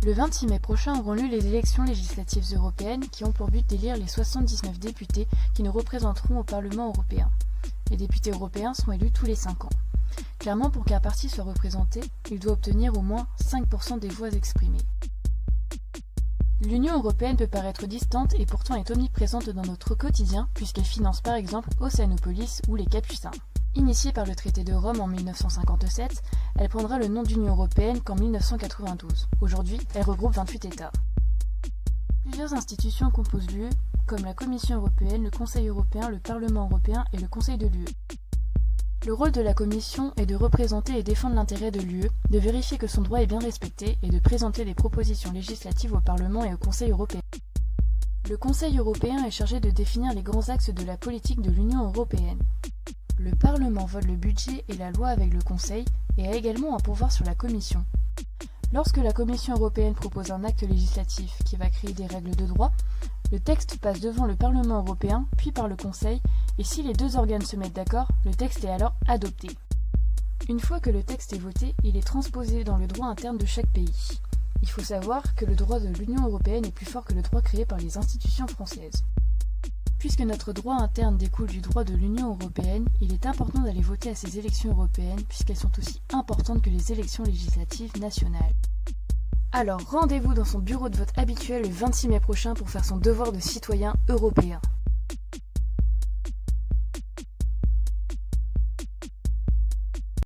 Le 26 mai prochain auront lieu les élections législatives européennes qui ont pour but d'élire les 79 députés qui nous représenteront au Parlement européen. Les députés européens sont élus tous les 5 ans. Clairement, pour qu'un parti soit représenté, il doit obtenir au moins 5% des voix exprimées. L'Union européenne peut paraître distante et pourtant est omniprésente dans notre quotidien puisqu'elle finance par exemple Oceanopolis ou les Capucins. Initiée par le traité de Rome en 1957, elle prendra le nom d'Union européenne qu'en 1992. Aujourd'hui, elle regroupe 28 États. Plusieurs institutions composent l'UE, comme la Commission européenne, le Conseil européen, le Parlement européen et le Conseil de l'UE. Le rôle de la Commission est de représenter et défendre l'intérêt de l'UE, de vérifier que son droit est bien respecté et de présenter des propositions législatives au Parlement et au Conseil européen. Le Conseil européen est chargé de définir les grands axes de la politique de l'Union européenne. Le Parlement vote le budget et la loi avec le Conseil et a également un pouvoir sur la Commission. Lorsque la Commission européenne propose un acte législatif qui va créer des règles de droit, le texte passe devant le Parlement européen, puis par le Conseil, et si les deux organes se mettent d'accord, le texte est alors adopté. Une fois que le texte est voté, il est transposé dans le droit interne de chaque pays. Il faut savoir que le droit de l'Union européenne est plus fort que le droit créé par les institutions françaises. Puisque notre droit interne découle du droit de l'Union européenne, il est important d'aller voter à ces élections européennes puisqu'elles sont aussi importantes que les élections législatives nationales. Alors rendez-vous dans son bureau de vote habituel le 26 mai prochain pour faire son devoir de citoyen européen.